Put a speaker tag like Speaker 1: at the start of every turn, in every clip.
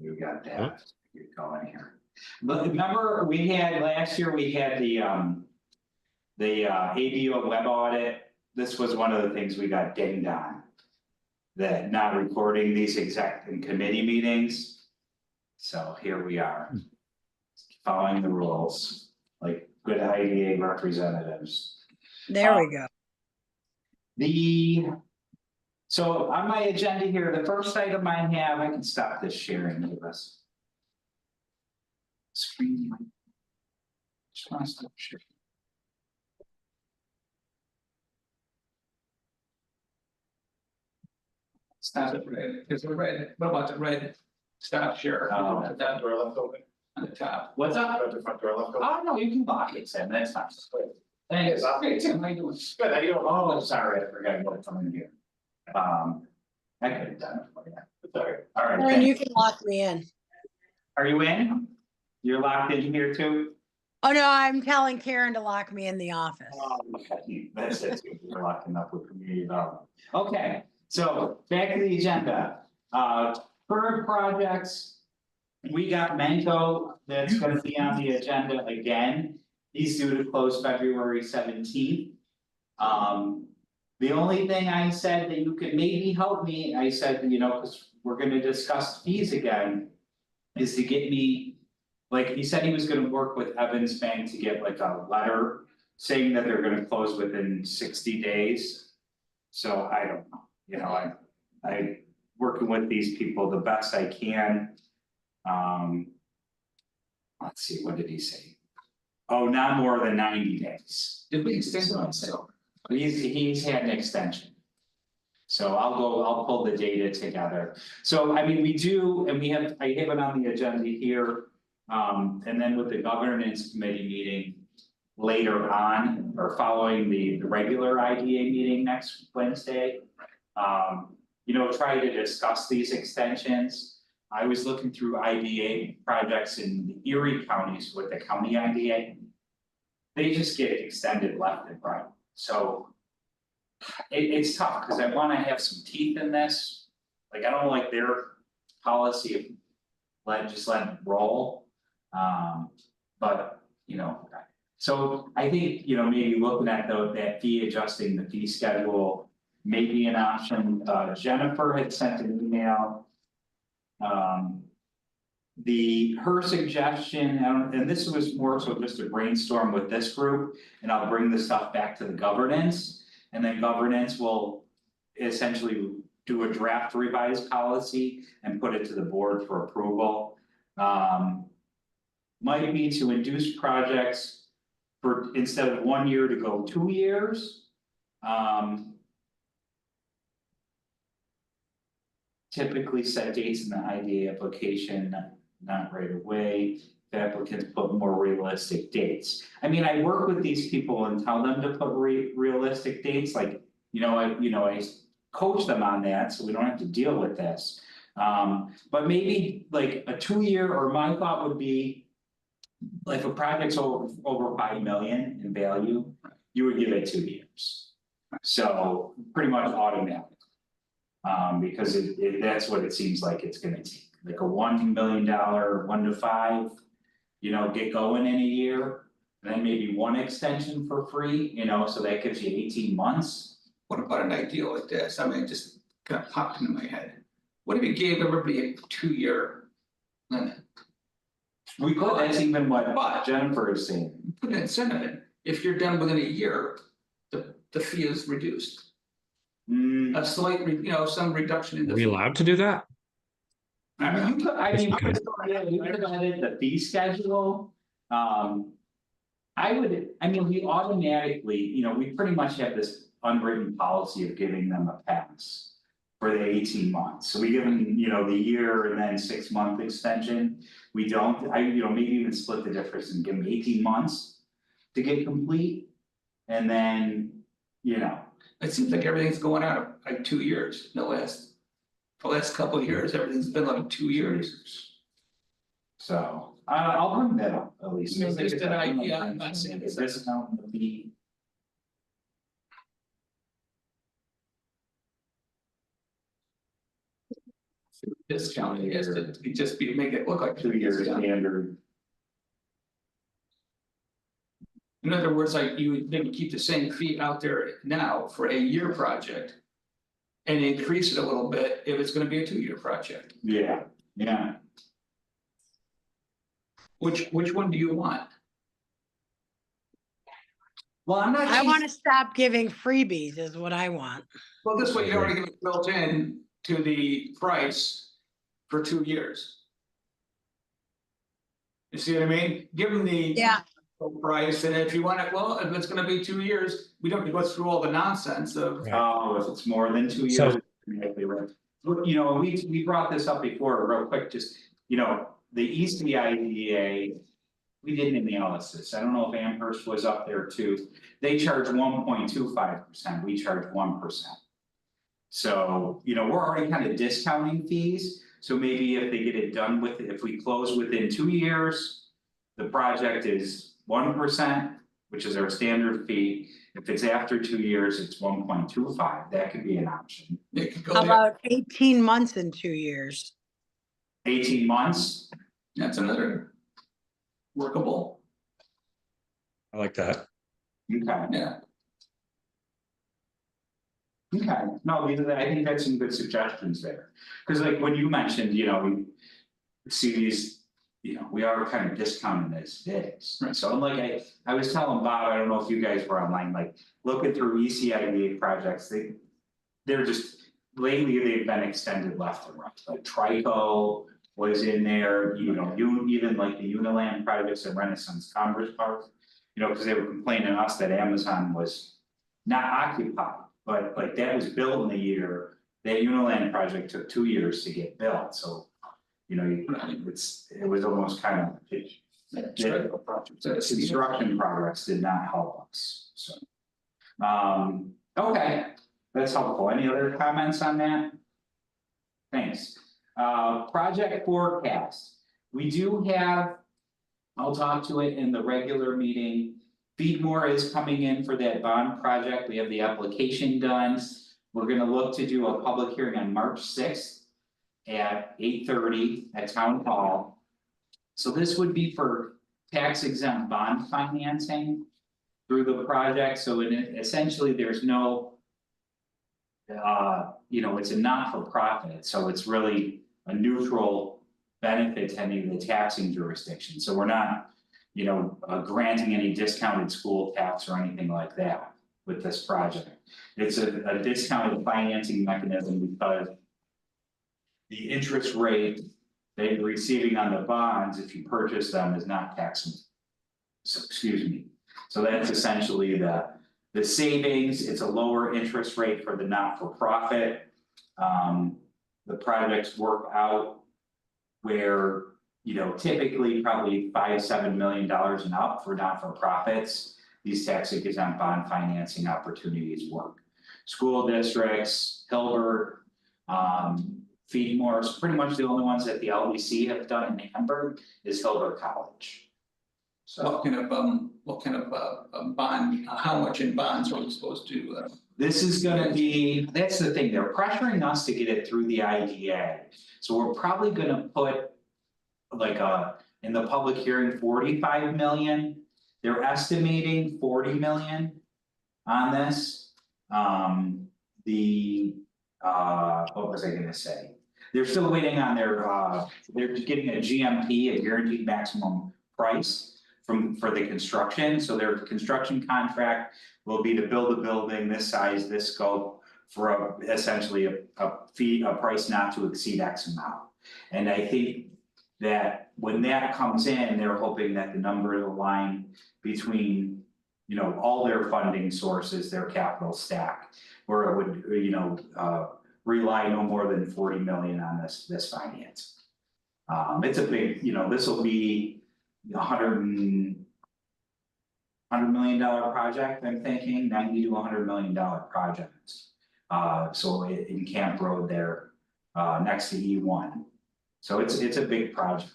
Speaker 1: You got that. Get going here. But remember, we had last year. We had the ABO web audit. This was one of the things we got dinged on. That not recording these exec and committee meetings. So here we are. Following the rules, like good IDA representatives.
Speaker 2: There we go.
Speaker 1: So on my agenda here, the first item I have, I can stop this sharing with us. Screen. Just want to stop sharing.
Speaker 3: Stop it red, because the red, what about the red? Stop share.
Speaker 1: That
Speaker 3: door left open. On the top.
Speaker 1: What's up?
Speaker 4: The front door left open.
Speaker 1: Oh, no, you can lock it, Sam, that's fine.
Speaker 3: Thanks. Okay, Tim, how you doing?
Speaker 4: Good, how you doing?
Speaker 1: Oh, sorry, I forgot what I'm in here. I could have done it for you. Sorry. All right.
Speaker 2: Aaron, you can lock me in.
Speaker 1: Are you in? You're locked in here too?
Speaker 2: Oh, no, I'm telling Karen to lock me in the office.
Speaker 1: Okay, that's it. We're locking up with community development. Okay, so back to the agenda. Current projects. We got Menko that's gonna be on the agenda again. He's due to close February 17th. The only thing I said that you could maybe help me, I said, you know, because we're gonna discuss fees again. Is to get me, like, he said he was gonna work with Evans Bank to get like a letter. Saying that they're gonna close within 60 days. So I don't know, you know, I working with these people the best I can. Let's see, what did he say? Oh, not more than 90 days.
Speaker 3: Did we extend on so?
Speaker 1: He's had an extension. So I'll pull the data together. So I mean, we do, and I have it on the agenda here. And then with the governance committee meeting. Later on, or following the regular IDA meeting next Wednesday. You know, try to discuss these extensions. I was looking through IDA projects in the Erie counties with the county IDA. They just get extended left and right, so. It's tough, because I wanna have some teeth in this, like, I don't like their policy of. Let it roll, but, you know. So I think, you know, maybe looking at that fee, adjusting the fee schedule may be an option. Jennifer had sent an email. Her suggestion, and this was more so just a brainstorm with this group, and I'll bring the stuff back to the governance. And then governance will essentially do a draft revised policy and put it to the board for approval. Might be to induce projects. For instead of 1 year to go 2 years. Typically set dates in the IDA application, not right away. The applicants put more realistic dates. I mean, I work with these people and tell them to put realistic dates, like, I coach them on that, so we don't have to deal with this. But maybe like a 2 year, or my thought would be. Like, if a project's over 5 million in value, you would give it 2 years. So pretty much automatic. Because that's what it seems like it's gonna take, like a $1 million, 1 to 5. You know, get going in a year, and then maybe one extension for free, you know, so that gives you 18 months.
Speaker 3: What about an idea like this? I mean, it just kind of popped into my head. What if you gave everybody a 2-year limit?
Speaker 1: We could, that's even what Jennifer is saying.
Speaker 3: Put an incentive in, if you're done within a year, the fee is reduced. A slight, some reduction in the.
Speaker 5: Are we allowed to do that?
Speaker 1: You could,
Speaker 5: Okay.
Speaker 1: we could edit the fee schedule. We automatically, we pretty much have this unwritten policy of giving them a pass. For the 18 months, so we give them, the year and then 6-month extension. We don't, maybe even split the difference and give them 18 months. To get complete, and then,
Speaker 3: It seems like everything's going out like 2 years, the last couple of years, everything's been like 2 years.
Speaker 1: So, I'll bring that up at least.
Speaker 3: Just an idea, I'm not saying it's.
Speaker 1: Discount the fee.
Speaker 3: Discounting is to just be, make it look like
Speaker 1: 2 year standard.
Speaker 3: In other words, like you would maybe keep the same fee out there now for a year project. And increase it a little bit if it's gonna be a 2-year project.
Speaker 1: Yeah, yeah.
Speaker 3: Which one do you want?
Speaker 1: Well, I'm not.
Speaker 2: I want to stop giving freebies is what I want.
Speaker 3: Well, this way you already get it built in to the price for 2 years. You see what I mean? Give them the.
Speaker 2: Yeah.
Speaker 3: Price, and if you want it, well, if it's gonna be 2 years, we don't have to go through all the nonsense of.
Speaker 1: Oh, if it's more than 2 years.
Speaker 4: So-
Speaker 1: Exactly right. Look, you know, we brought this up before, real quick, just, you know, the ECIDA. We did an analysis, I don't know if Amherst was up there too, they charge 1.25%, we charge 1%. So, you know, we're already kind of discounting fees, so maybe if they get it done with, if we close within 2 years. The project is 1%, which is our standard fee, if it's after 2 years, it's 1.25, that could be an option.
Speaker 3: It could go
Speaker 2: How
Speaker 3: there,
Speaker 2: about 18 months and 2 years?
Speaker 1: 18 months,
Speaker 3: that's another. Workable,
Speaker 4: I like that.
Speaker 1: okay.
Speaker 3: yeah,
Speaker 1: Okay, no, I think that's some good suggestions there, cause like when you mentioned, you know, we see these. You know, we are kind of discounting this,
Speaker 3: Right.
Speaker 1: so I'm like, I was telling Bob, I don't know if you guys were online, like, looking through ECIDA projects, they're just. Lately, they've been extended left and right, like Trico was in there, you know, even like the Uniland projects at Renaissance Commerce Park. You know, cause they were complaining to us that Amazon was not occupied, but like that was built in a year. That Uniland project took 2 years to get built, so. You know, it was almost kind of.
Speaker 3: that's right.
Speaker 1: The construction progress did not help us, so. Okay, that's helpful, any other comments on that? Thanks, project forecast, we do have. I'll talk to it in the regular meeting. Feedmore is coming in for that bond project, we have the application done. We're gonna look to do a public hearing on March 6th. At 8:30 at Town Hall. So this would be for tax exempt bond financing. Through the project, so essentially there's no. You know, it's a not-for-profit, so it's really a neutral benefit to any of the taxing jurisdictions, so we're not. You know, granting any discounted school tax or anything like that with this project. It's a discounted financing mechanism because. The interest rate they're receiving on the bonds, if you purchase them, is not taxable. So, excuse me, so that's essentially the savings, it's a lower interest rate for the not-for-profit. The projects work out. Where, you know, typically probably $5-7 million and up for not-for-profits. These tax exempt bond financing opportunities work. School districts, Hilbert. Feedmore is pretty much the only ones that the LEC have done in Hamburg is Hilbert College. So
Speaker 3: What kind of bond, how much in bonds are we supposed to?
Speaker 1: this is gonna be, that's the thing, they're pressuring us to get it through the IDA. So we're probably gonna put. Like in the public hearing, 45 million, they're estimating 40 million. On this, what was I gonna say? They're still waiting on they're getting a GMP, a guaranteed maximum price. For the construction, so their construction contract will be to build a building this size, this scope. For essentially a fee, a price not to exceed X amount. And I think that when that comes in, they're hoping that the numbers align between. You know, all their funding sources, their capital stack, where it would, you know, rely no more than 40 million on this finance. It's a big, you know, this will be $100 million project, I'm thinking, 90 to $100 million project. So in Camp Road there, next to E1. So it's a big project.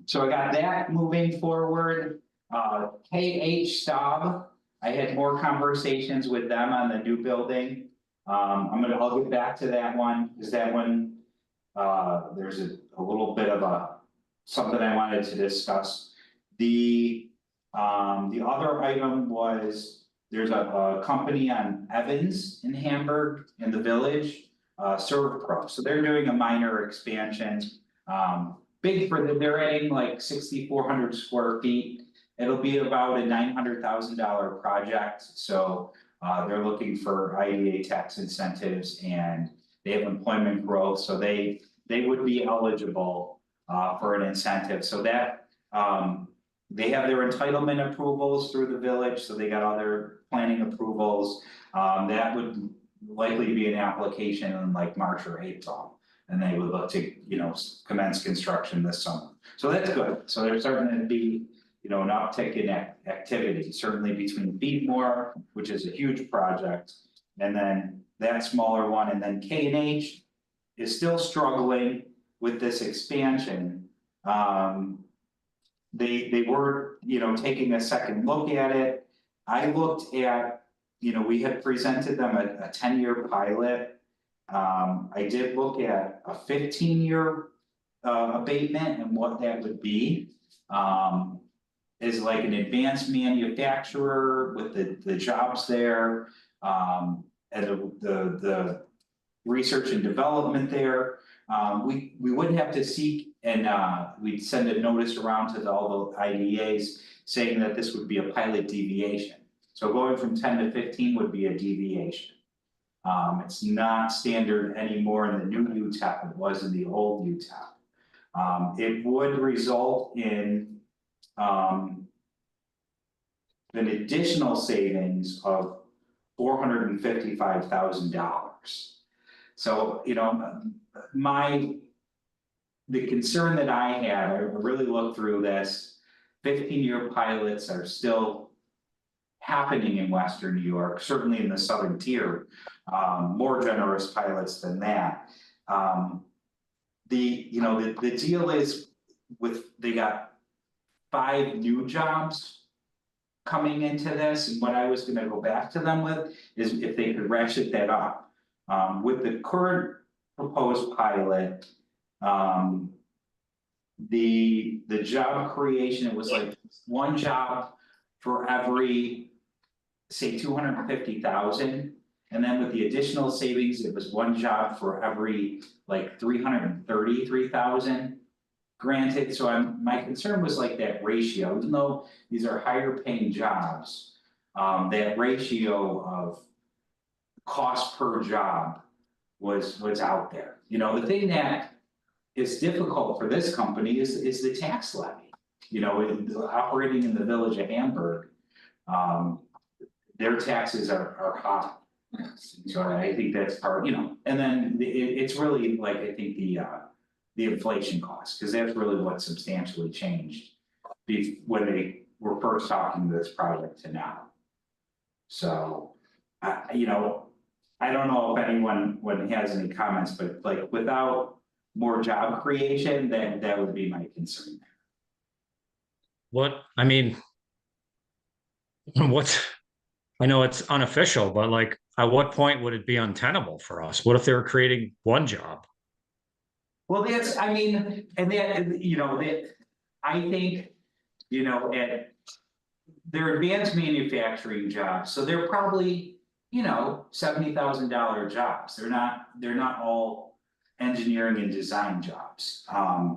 Speaker 1: So I got that moving forward, KH Staub, I had more conversations with them on the new building. I'll get back to that one, because that one, there's a little bit of something I wanted to discuss. The other item was, there's a company on Evans in Hamburg, in the village, ServPro, so they're doing a minor expansion. Big they're adding like 6,400 square feet. It'll be about a $900,000 project, so they're looking for IDA tax incentives, and they have employment growth, so they would be eligible for an incentive, so that they have their entitlement approvals through the village, so they got all their planning approvals. That would likely be an application in like March or April, and they would look to, commence construction this summer. So that's good, so there's starting to be, an uptick in activity, certainly between Beatmore, which is a huge project, and then that smaller one, and then K&H is still struggling with this expansion. They were, taking a second look at it. I looked at, we had presented them a 10-year pilot. I did look at a 15-year abatement and what that would be. Is like an advanced manufacturer with the jobs there, and the research and development there. We wouldn't have to seek, and we'd send a notice around to all the IDAs saying that this would be a pilot deviation. So going from 10 to 15 would be a deviation. It's not standard anymore in the new UTEP, it was in the old UTEP. It would result in an additional savings of $455,000. So, the concern that I had, I really looked through this, 15-year pilots are still happening in Western New York, certainly in the southern tier, more generous pilots than that. The deal is they got 5 new jobs coming into this, and what I was gonna go back to them with is if they could ratchet that up. With the current proposed pilot, the job creation, it was like 1 job for every, say, 250,000. And then with the additional savings, it was 1 job for every like 333,000. Granted, so my concern was like that ratio, even though these are higher paying jobs, that ratio of cost per job was out there. The thing that is difficult for this company is the tax levy. Operating in the village of Hamburg, their taxes are high. So I think that's part, and then it's really like, I think the inflation cost, because that's really what substantially changed when they were first talking to this project to now. So, I don't know if anyone has any comments, but like without more job creation, then that would be my concern.
Speaker 4: I know it's unofficial, but like, at what point would it be untenable for us? What if they were creating 1 job?
Speaker 1: Well, and that, I think, at their advanced manufacturing jobs, so they're probably, $70,000 jobs. They're not all engineering and design jobs.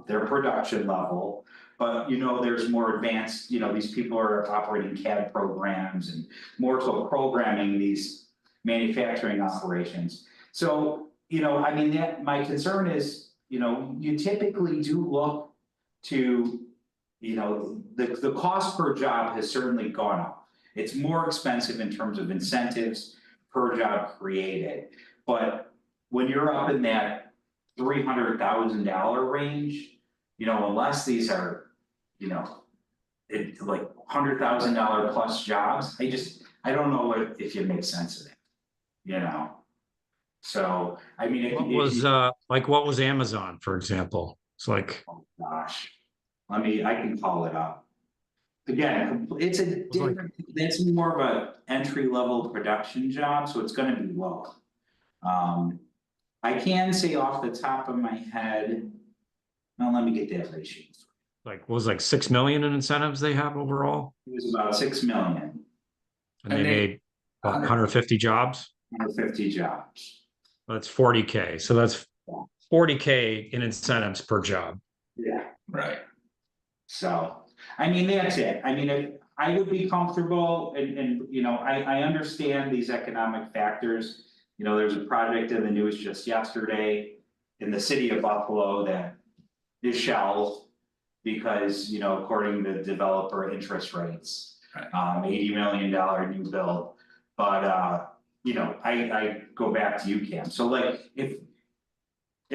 Speaker 1: They're production level, but there's more advanced, these people are operating CAD programs and more so programming these manufacturing operations. So, that my concern is, you typically do look to, the cost per job has certainly gone up. It's more expensive in terms of incentives per job created. But when you're up in that $300,000 range, unless these are, like $100,000 plus jobs, I don't know if you make sense of it, So,
Speaker 4: what was Amazon, for example? It's like,
Speaker 1: oh gosh, I can call it up. Again, it's a different, that's more of a entry level production job, so it's gonna be low. I can say off the top of my head, now let me get that ratio.
Speaker 4: Like, was like 6 million in incentives they have overall,
Speaker 1: It was about 6 million,
Speaker 4: and
Speaker 3: And
Speaker 4: they
Speaker 3: they-
Speaker 4: made what, 150 jobs.
Speaker 1: 150 jobs.
Speaker 4: That's 40K. So that's 40K in incentives per job.
Speaker 1: Yeah.
Speaker 3: Right,
Speaker 1: So, I mean, that's it. I mean, if I would be comfortable and, you know, I understand these economic factors. You know, there's a project in the news just yesterday in the city of Buffalo that is shelved because, you know, according to developer interest rates.
Speaker 3: Right.
Speaker 1: $80 million new build, but, you know, I go back to you, Cam. So like, if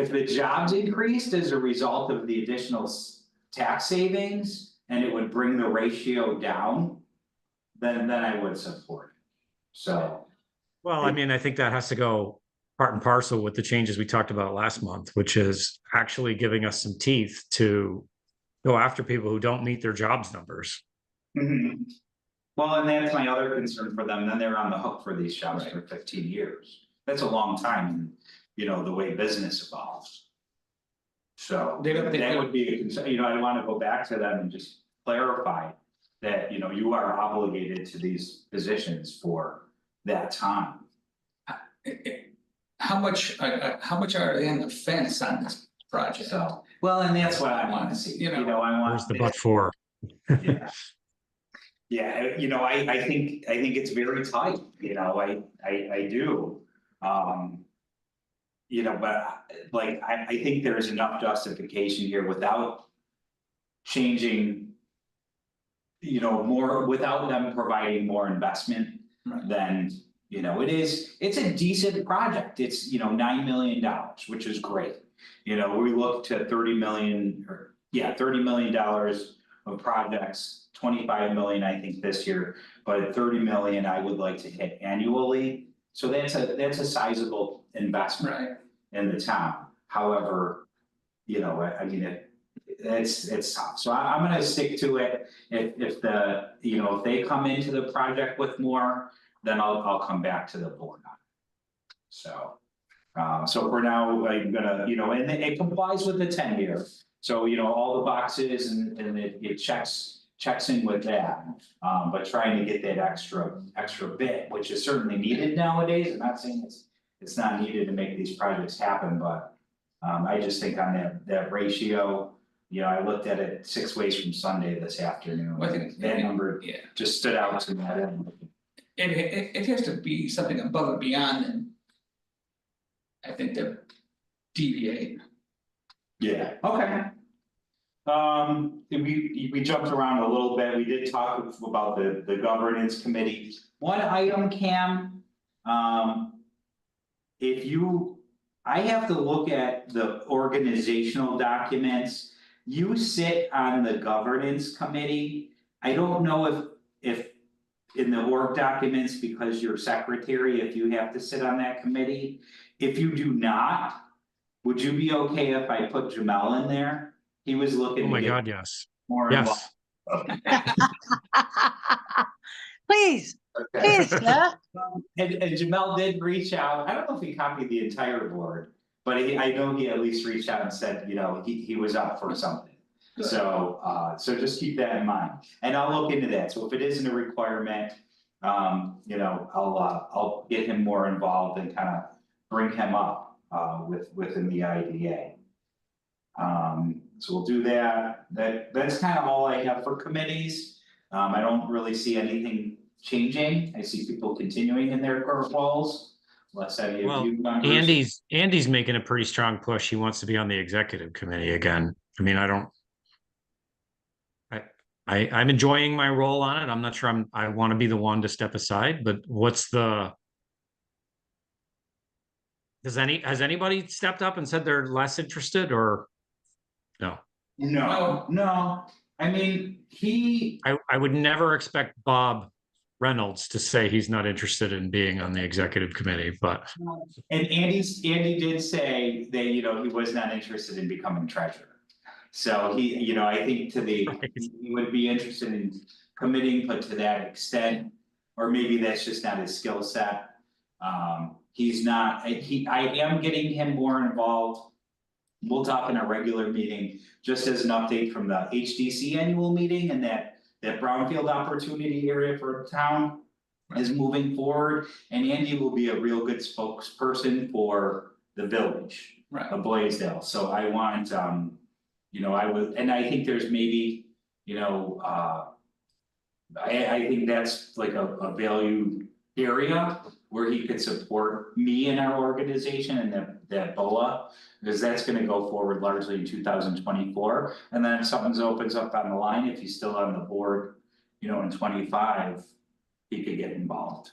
Speaker 1: the jobs increased as a result of the additional tax savings. And it would bring the ratio down. Then I would support it. So,
Speaker 4: Well, I mean, I think that has to go part and parcel with the changes we talked about last month, which is actually giving us some teeth to go after people who don't meet their jobs numbers.
Speaker 1: well, and that's my other concern for them, then they're on the hook for these jobs
Speaker 3: Right.
Speaker 1: for 15 years. That's a long time, you know, the way business evolves. So
Speaker 3: They don't-
Speaker 1: that would be a concern, you know, I want to go back to them and just clarify that, you know, you are obligated to these positions for that time.
Speaker 3: how much are they on the fence on this project?
Speaker 1: So, well, and that's what I want to see, you know, I want.
Speaker 4: Where's the but for?
Speaker 1: Yeah. Yeah, you know, I think it's very tight, you know, I do. You know, but like, I think there's enough justification here without changing. You know, more without them providing more investment
Speaker 3: Right.
Speaker 1: than, you know, it's a decent project. It's, you know, $9 million, which is great. You know, we look to 30 million or, yeah, $30 million of projects, 25 million, I think this year, but 30 million I would like to hit annually. So that's a sizable investment
Speaker 3: Right,
Speaker 1: in the town. However, you know, I mean, it's tough. So I'm gonna stick to it. If the, you know, if they come into the project with more, then I'll come back to the board on it. So. So for now, I'm gonna, you know, and it complies with the 10-year. So, you know, all the boxes and it checks in with that. But trying to get that extra bit, which is certainly needed nowadays. I'm not saying it's not needed to make these projects happen, but. I just think on that ratio, you know, I looked at it 6 ways from Sunday this afternoon.
Speaker 3: Well, I think-
Speaker 1: That number
Speaker 3: yeah,
Speaker 1: just stood out to me.
Speaker 3: it has to be something above and beyond, and I think they're deviating.
Speaker 1: Yeah, okay. We jumped around a little bit. We did talk about the governance committee. One item, Cam. I have to look at the organizational documents. You sit on the governance committee. I don't know if in the org documents, because you're secretary, if you have to sit on that committee. If you do not, would you be okay if I put Jamel in there? He was looking
Speaker 4: Oh
Speaker 1: to
Speaker 4: my
Speaker 1: get
Speaker 4: God, yes.
Speaker 1: more involved.
Speaker 4: Yes.
Speaker 2: Please, please, sir.
Speaker 1: And Jamel did reach out. I don't know if he copied the entire board, but I know he at least reached out and said, you know, he was up for something.
Speaker 3: Good.
Speaker 1: So just keep that in mind, and I'll look into that. So if it isn't a requirement, you know, I'll get him more involved and kind of bring him up within the IDA. So we'll do that. That's kind of all I have for committees. I don't really see anything changing. I see people continuing in their current roles. Unless any of
Speaker 4: Well,
Speaker 1: you members.
Speaker 4: Andy's making a pretty strong push. He wants to be on the executive committee again. I mean, I'm enjoying my role on it. I'm not sure I want to be the one to step aside, but has anybody stepped up and said they're less interested or no?
Speaker 1: No, I mean,
Speaker 4: I would never expect Bob Reynolds to say he's not interested in being on the executive committee, but
Speaker 1: and Andy did say that, you know, he was not interested in becoming treasurer. So he, you know, I think he would be interested in committing, but to that extent, or maybe that's just not his skill set. he's not, I am getting him more involved. We'll talk in a regular meeting, just as an update from the HDC annual meeting and that brownfield opportunity area for town. Is moving forward, and Andy will be a real good spokesperson for the village
Speaker 3: Right,
Speaker 1: of Blaisdell, so I want, you know, I would, and I think there's maybe, you know, I think that's like a valued area where he could support me and our organization and that BOA. Because that's gonna go forward largely in 2024, and then if something opens up on the line, if he's still on the board, you know, in 25. He could get involved.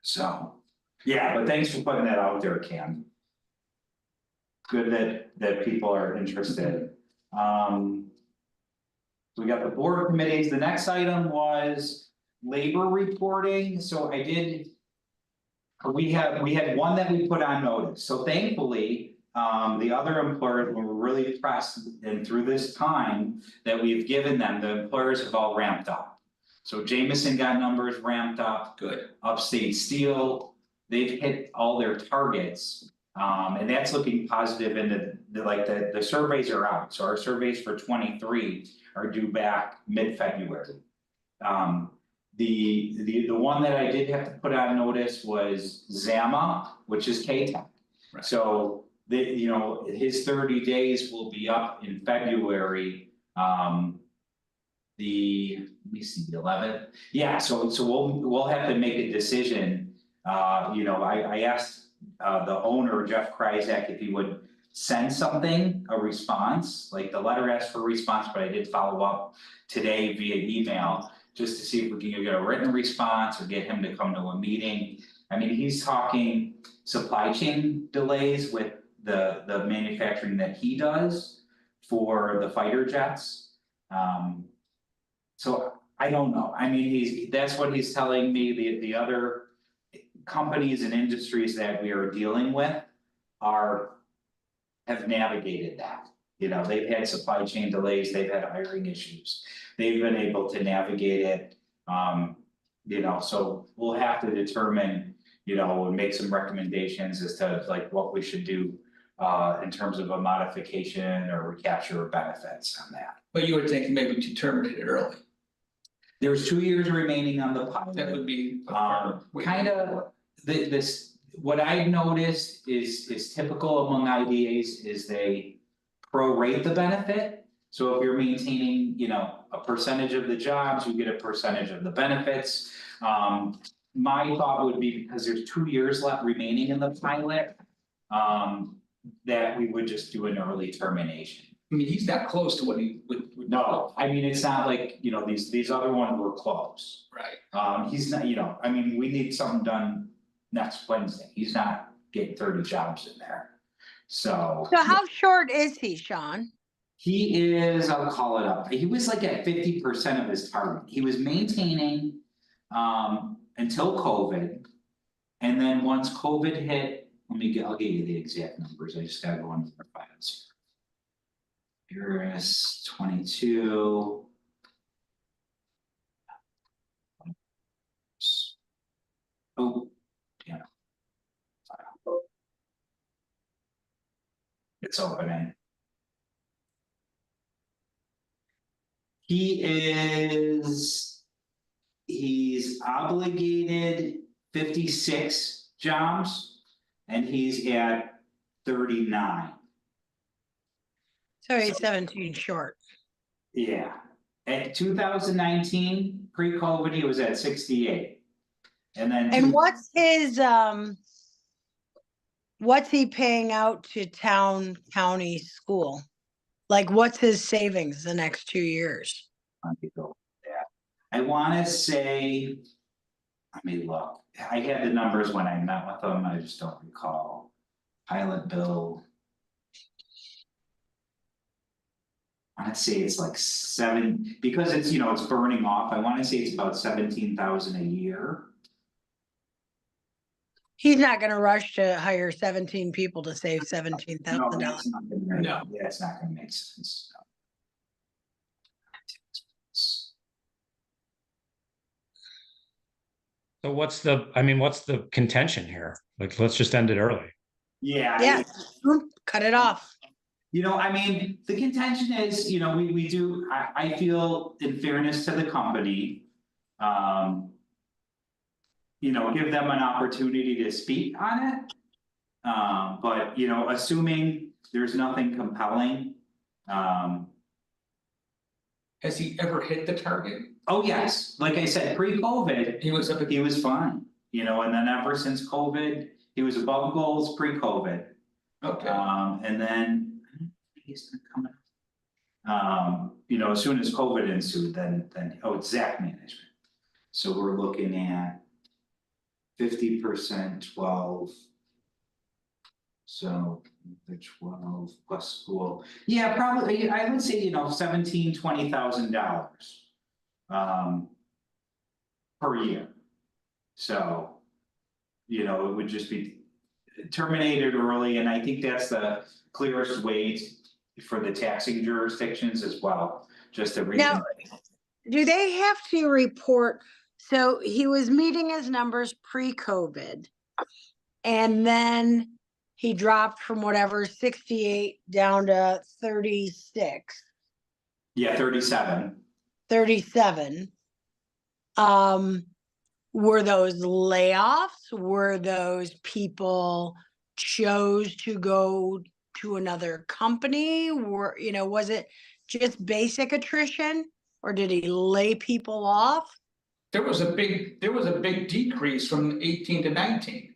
Speaker 1: So, yeah, but thanks for putting that out there, Cam. Good that people are interested. We got the board committees, the next item was labor reporting, so I did. We had one that we put on notice, so thankfully, the other employers were really pressed, and through this time that we've given them, the employers have all ramped up. So Jameson got numbers ramped up.
Speaker 3: good,
Speaker 1: Upstate Steel, they've hit all their targets. And that's looking positive, and the surveys are out, so our surveys for 23 are due back mid-February. The one that I did have to put on notice was Zama, which is K-Tech.
Speaker 3: Right.
Speaker 1: So you know, his 30 days will be up in February. Let me see, the 11th, yeah, so we'll have to make a decision. You know, I asked the owner, Jeff Kryzak, if he would send something, a response, like the letter asked for a response, but I did follow up today via email. Just to see if we can get a written response or get him to come to a meeting. I mean, he's talking supply chain delays with the manufacturing that he does for the fighter jets. So I don't know, I mean, that's what he's telling me, the other companies and industries that we are dealing with have navigated that. You know, they've had supply chain delays, they've had hiring issues, they've been able to navigate it. You know, so we'll have to determine, you know, and make some recommendations as to like what we should do. In terms of a modification or recapture of benefits on that.
Speaker 3: but you would think maybe to terminate it early,
Speaker 1: There's 2 years remaining on the pilot.
Speaker 3: that would be.
Speaker 1: Kinda, what I've noticed is typical among IDAs is they prorate the benefit. So if you're maintaining, you know, a percentage of the jobs, you get a percentage of the benefits. My thought would be, because there's 2 years left remaining in the pilot. That we would just do an early termination.
Speaker 3: I mean, he's not close to what he would.
Speaker 1: No, I mean, it's not like, you know, these other ones were close.
Speaker 3: Right,
Speaker 1: He's not, you know, I mean, we need something done next Wednesday, he's not getting 30 jobs in there. So.
Speaker 2: So how short is he, Sean?
Speaker 1: He is, I'll call it up, he was like at 50% of his target, he was maintaining. Until COVID. And then once COVID hit, I'll give you the exact numbers, I just gotta go into their files. Here is 22. Oh, yeah. It's opening. He's obligated 56 jobs. And he's at 39.
Speaker 2: So he's 17 short.
Speaker 1: Yeah, at 2019, pre-COVID, he was at 68. And then.
Speaker 2: And what's his, what's he paying out to town, county, school? Like, what's his savings the next 2 years?
Speaker 1: I wanna say, let me look, I had the numbers when I met with them, I just don't recall. Pilot bill. I wanna say it's like 7, because it's, you know, it's burning off, I wanna say it's about 17,000 a year.
Speaker 2: He's not gonna rush to hire 17 people to save $17,000.
Speaker 1: No, that's not gonna make,
Speaker 3: No.
Speaker 1: that's not gonna make sense.
Speaker 4: So what's the contention here? Like, let's just end it early.
Speaker 1: Yeah.
Speaker 2: Yeah, boom, cut it off.
Speaker 1: You know, I mean, the contention is, you know, we do, I feel in fairness to the company. You know, give them an opportunity to speak on it. But, you know, assuming there's nothing compelling.
Speaker 3: Has he ever hit the target?
Speaker 1: Oh, yes, like I said, pre-COVID,
Speaker 3: He was up at
Speaker 1: he was fine, you know, and then ever since COVID, he was above goals pre-COVID.
Speaker 3: okay,
Speaker 1: And then he's not coming. You know, as soon as COVID ensued, then, it's Zach management. So we're looking at 50%, 12. So the 12 plus school, yeah, probably, I would say, you know, $17,000-$20,000. Per year. So. You know, it would just be terminated early, and I think that's the clearest way for the taxing jurisdictions as well, just to read.
Speaker 2: Now, do they have to report? So he was meeting his numbers pre-COVID. And then he dropped from whatever 68 down to 36,
Speaker 1: Yeah, 37.
Speaker 2: 37. Were those layoffs? Were those people chose to go to another company? You know, was it just basic attrition, or did he lay people off?
Speaker 3: there was a big decrease from 18 to 19.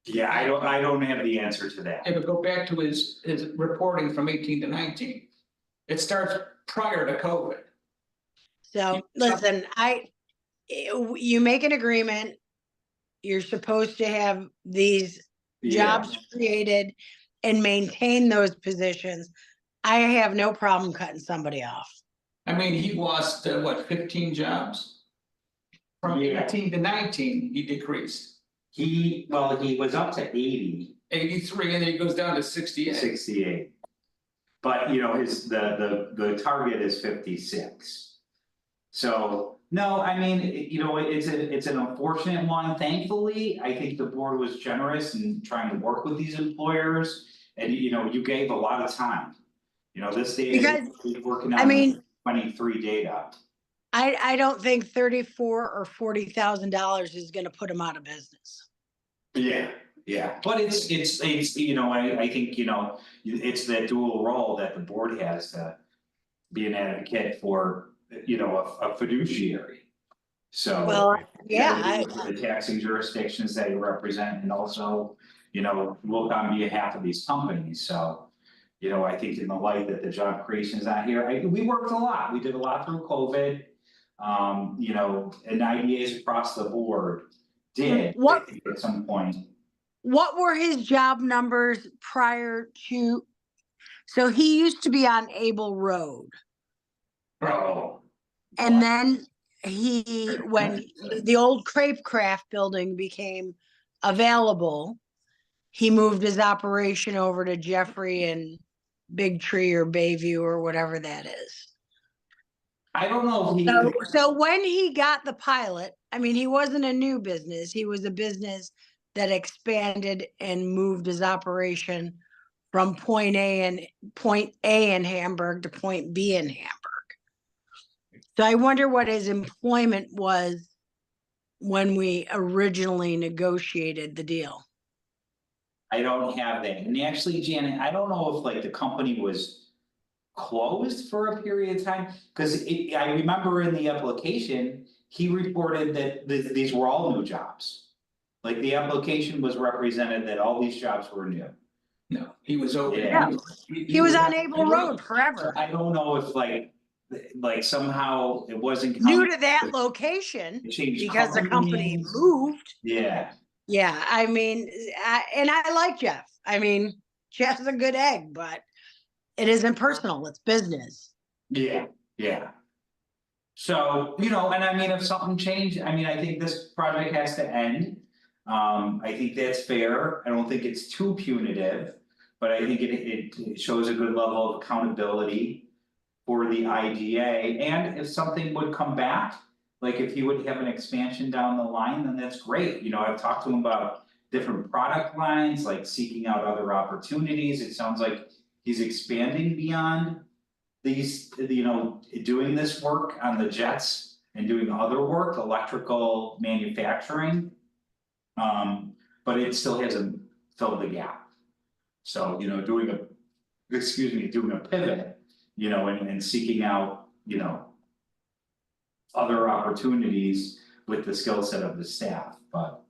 Speaker 1: Yeah, I don't have the answer to that.
Speaker 3: If we go back to his reporting from 18 to 19, it starts prior to COVID.
Speaker 2: So listen, you make an agreement, you're supposed to have these jobs created and maintain those positions. I have no problem cutting somebody off.
Speaker 3: I mean, he lost, 15 jobs? From 18 to 19, he decreased.
Speaker 1: He was up to 80.
Speaker 3: 83, and then he goes down to 68.
Speaker 1: 68. But you know, the target is 56. So. No, I mean, you know, it's an unfortunate one. Thankfully, I think the board was generous in trying to work with these employers. And, you know, you gave a lot of time. You know, this data is working on 23 data.
Speaker 2: I don't think $34,000 or $40,000 is gonna put him out of business.
Speaker 1: Yeah, but it's, you know, I think, you know, it's that dual role that the board has to be an advocate for, you know, a fiduciary. So.
Speaker 2: Well, yeah,
Speaker 1: The taxing jurisdictions that you represent, and also, you know, look on behalf of these companies, so. You know, I think in the light that the job creation is not here, we worked a lot, we did a lot through COVID. You know, and IDAs across the board did, I think, at some point.
Speaker 2: What were his job numbers prior to? So he used to be on Able Road.
Speaker 1: Oh.
Speaker 2: And then when the old Crepe Craft building became available, he moved his operation over to Jeffrey and Big Tree or Bayview or whatever that is.
Speaker 1: I don't know if
Speaker 2: So when he got the pilot, I mean, he wasn't a new business. He was a business that expanded and moved his operation from point A in Hamburg to point B in Hamburg. So I wonder what his employment was when we originally negotiated the deal.
Speaker 1: I don't have that, and actually, Janet, I don't know if like the company was closed for a period of time, because I remember in the application, he reported that these were all new jobs. Like the application was represented that all these jobs were new.
Speaker 3: No, he was open.
Speaker 1: Yeah.
Speaker 2: He was on Able Road forever.
Speaker 1: I don't know if like somehow it wasn't.
Speaker 2: New to that location because the company moved.
Speaker 1: Yeah.
Speaker 2: Yeah, I mean, I like Jeff. I mean, Jeff's a good egg, but it isn't personal, it's business.
Speaker 1: Yeah. So, you know, and I mean, if something changed, I mean, I think this project has to end. I think that's fair. I don't think it's too punitive, but I think it shows a good level of accountability for the IGA. And if something would come back, like if he would have an expansion down the line, then that's great, you know, I've talked to him about different product lines, like seeking out other opportunities, it sounds like he's expanding beyond these, you know, doing this work on the jets and doing other work, electrical manufacturing. But it still hasn't filled the gap. So, you know, doing a pivot, you know, and seeking out, you know, other opportunities with the skill set of the staff, but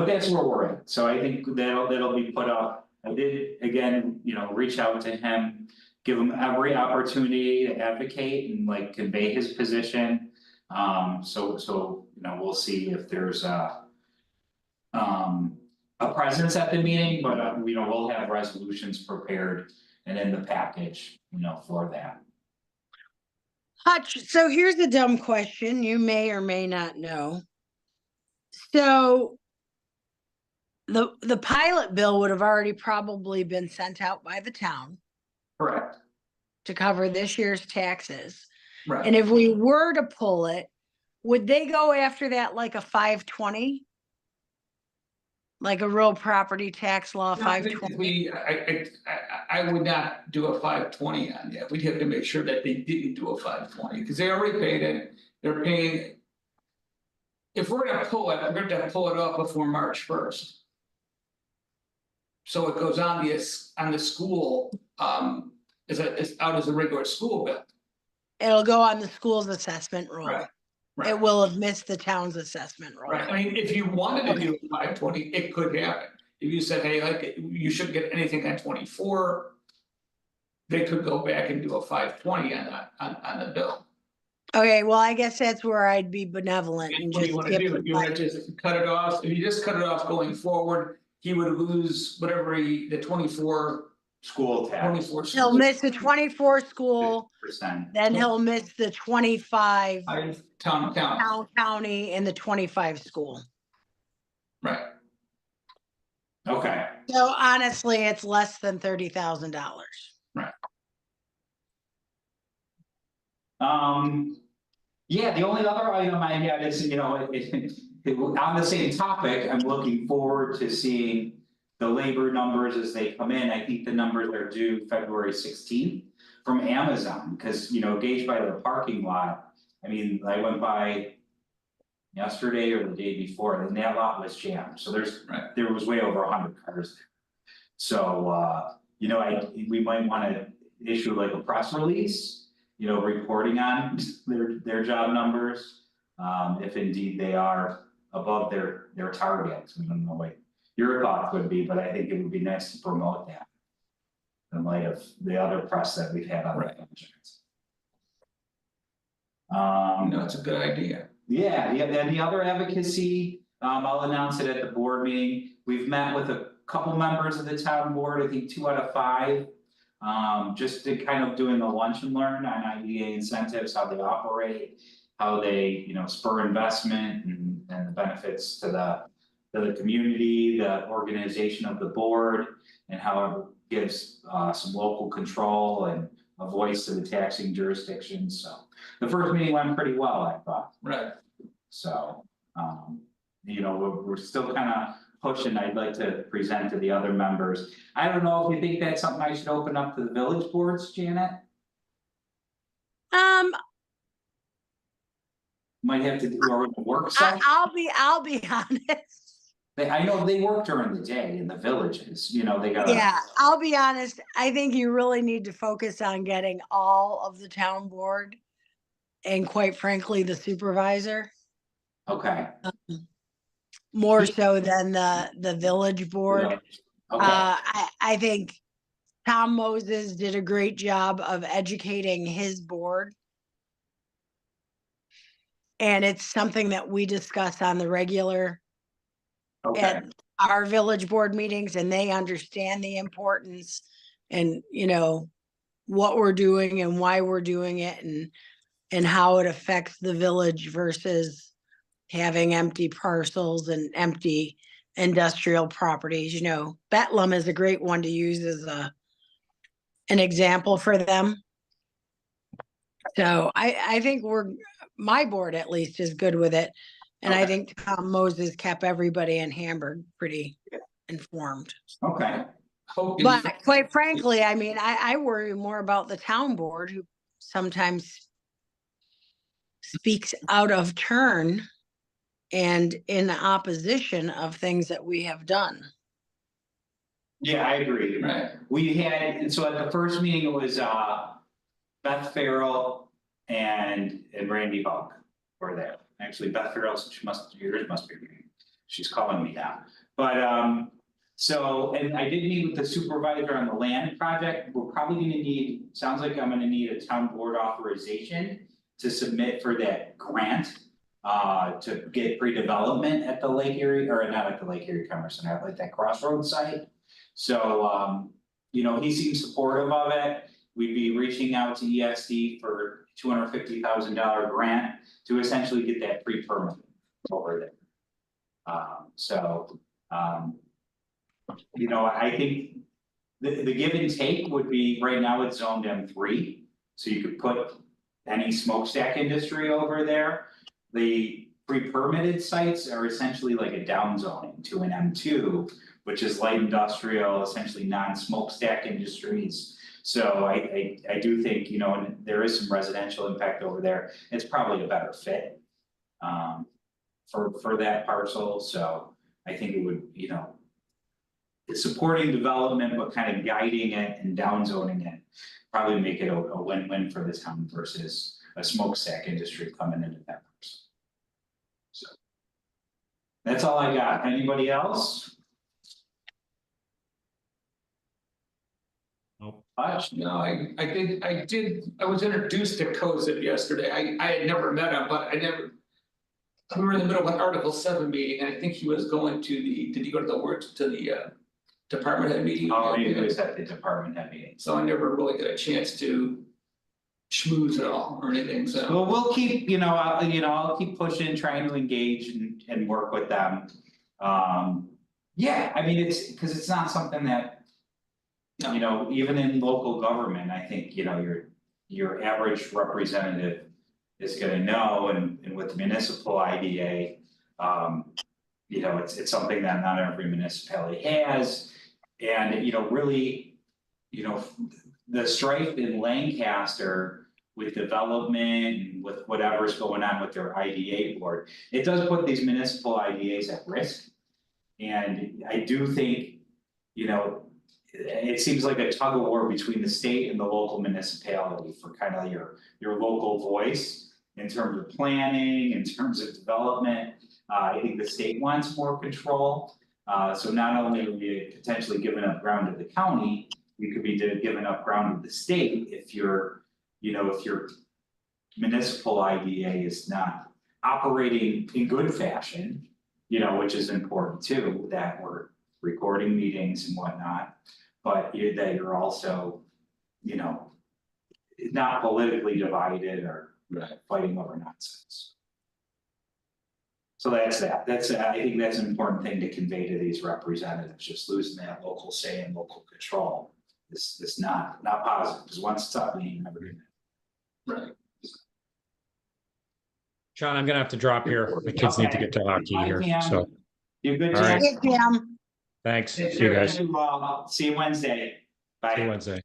Speaker 1: that's where we're at, so I think that'll be put up. I did, again, you know, reach out to him, give him every opportunity to advocate and like convey his position. So, you know, we'll see if there's a presence at the meeting, but you know, we'll have resolutions prepared and in the package, you know, for that.
Speaker 2: Hutch, so here's a dumb question you may or may not know. So the pilot bill would have already probably been sent out by the town
Speaker 3: Correct,
Speaker 2: to cover this year's taxes.
Speaker 3: right.
Speaker 2: And if we were to pull it, would they go after that like a 520? Like a real property tax law
Speaker 3: No, I think
Speaker 2: 520?
Speaker 3: I would not do a 520 on that, we'd have to make sure that they didn't do a 520, because they already paid it, they're paying. If we're gonna pull it, we're gonna have to pull it off before March 1st. So it goes on the school, it's out as a regular school bill.
Speaker 2: It'll go on the school's assessment roll.
Speaker 3: Right.
Speaker 2: It will have missed the town's assessment roll.
Speaker 3: Right, I mean, if you wanted to do a 520, it could happen, if you said, hey, like, you shouldn't get anything on 24. They could go back and do a 520 on the bill.
Speaker 2: Okay, well, I guess that's where I'd be benevolent and
Speaker 3: What do
Speaker 2: just
Speaker 3: you wanna
Speaker 2: skip
Speaker 3: do?
Speaker 2: the
Speaker 3: You wanna just cut it off? If you just cut it off going forward, he would lose whatever the 24.
Speaker 1: School tax,
Speaker 3: 24.
Speaker 2: He'll miss the 24 school,
Speaker 1: percent,
Speaker 2: then he'll miss the 25
Speaker 3: Town,
Speaker 2: town, county, and the 25 school.
Speaker 3: right,
Speaker 1: okay.
Speaker 2: So honestly, it's less than $30,000.
Speaker 1: Yeah, the only other item I had is, you know, on the same topic, I'm looking forward to seeing the labor numbers as they come in. I think the numbers are due February 16th from Amazon, because, you know, gauged by the parking lot. I mean, I went by yesterday or the day before, and that lot was jammed, so there was way over 100 cars there. So, you know, we might wanna issue like a press release, you know, reporting on their job numbers. If indeed they are above their targets, we don't know what your thoughts would be, but I think it would be nice to promote that. In light of the other press that we've had on the project.
Speaker 3: no, it's a good idea.
Speaker 1: Yeah, and the other advocacy, I'll announce it at the board meeting, we've met with a couple members of the town board, I think 2 out of 5. Just to kind of doing the lunch and learn on IDA incentives, how they operate, how they, you know, spur investment and the benefits to the community, the organization of the board, and how it gives some local control and a voice to the taxing jurisdictions, so. The first meeting went pretty well, I thought.
Speaker 3: Right.
Speaker 1: So, you know, we're still kind of pushing, I'd like to present to the other members. I don't know if you think that's something I should open up to the village boards, Janet? Might have to do a work session.
Speaker 2: I'll be honest.
Speaker 1: I know they work during the day in the villages, you know, they got.
Speaker 2: Yeah, I'll be honest. I think you really need to focus on getting all of the town board and quite frankly, the supervisor.
Speaker 1: Okay.
Speaker 2: More so than the village board.
Speaker 1: Yeah. Okay,
Speaker 2: I think Tom Moses did a great job of educating his board. And it's something that we discuss on the regular
Speaker 1: okay,
Speaker 2: at our village board meetings, and they understand the importance and, you know, what we're doing and why we're doing it and how it affects the village versus having empty parcels and empty industrial properties. You know, Bedlam is a great one to use as an example for them. So I think my board at least is good with it. And I
Speaker 1: Okay.
Speaker 2: think Tom Moses kept everybody in Hamburg pretty informed.
Speaker 1: Okay,
Speaker 3: Hope
Speaker 2: But quite frankly, I mean, I worry more about the town board who sometimes speaks out of turn and in opposition of things that we have done.
Speaker 1: yeah, I agree.
Speaker 3: Right,
Speaker 1: We had, and so at the first meeting, it was Beth Farrell and Randy Buck were there. Actually, Beth Farrell, yours must be, she's calling me now. But so, and I did meet with the supervisor on the land project. We're probably gonna need, sounds like I'm gonna need a town board authorization to submit for that grant. To get pre-development at the Lake Erie, or not at the Lake Erie Commerce Center, like that Crossroads site. So, you know, he seems supportive of it. We'd be reaching out to ESD for $250,000 grant to essentially get that pre-permit over there. You know, I think the give and take would be, right now it's zoned M3. So you could put any smokestack industry over there. The pre-permitted sites are essentially like a down zoning to an M2, which is light industrial, essentially non-smokestack industries. So I do think, you know, and there is some residential impact over there. It's probably a better fit for that parcel. So I think it would, you know, it's supporting development, but kind of guiding it and down zoning it, probably make it a win-win for the town versus a smokestack industry coming into that parcel. So that's all I got. Anybody else?
Speaker 4: Nope.
Speaker 3: no, I was introduced to Kozib yesterday, I had never met him, but we were in the middle of an Article 7 meeting, and I think he was going to did he go to the department head meeting?
Speaker 1: Oh, maybe it was at the department head meeting.
Speaker 3: So I never really got a chance to schmooze at all or anything, so.
Speaker 1: Well, we'll keep, I'll keep pushing, trying to engage and work with them. Yeah, I mean, because it's not something that, you know, even in local government, I think, you know, your average representative is gonna know, and with municipal IDA, you know, it's something that not every municipality has. And, you know, really, you know, the strife in Lancaster with development and with whatever's going on with their IDA board, it does put these municipal IDAs at risk. And I do think, you know, it seems like a tug of war between the state and the local municipality for kind of your local voice in terms of planning, in terms of development. I think the state wants more control. So not only are we potentially giving up ground to the county, we could be giving up ground to the state if your municipal IDA is not operating in good fashion, you know, which is important too, that we're recording meetings and whatnot. But that you're also, you know, not politically divided or fighting over nonsense. So that's that. I think that's an important thing to convey to these representatives. Just losing that local say and local control is not positive, because once it's up, you never do that.
Speaker 3: Right.
Speaker 4: John, I'm gonna have to drop here. The kids need to get to hockey here, so
Speaker 1: You're good.
Speaker 4: All right.
Speaker 2: Hey, Pam.
Speaker 4: thanks. See
Speaker 1: Take
Speaker 4: you
Speaker 1: care.
Speaker 4: guys. See
Speaker 1: See you Wednesday. Bye.
Speaker 4: you Wednesday.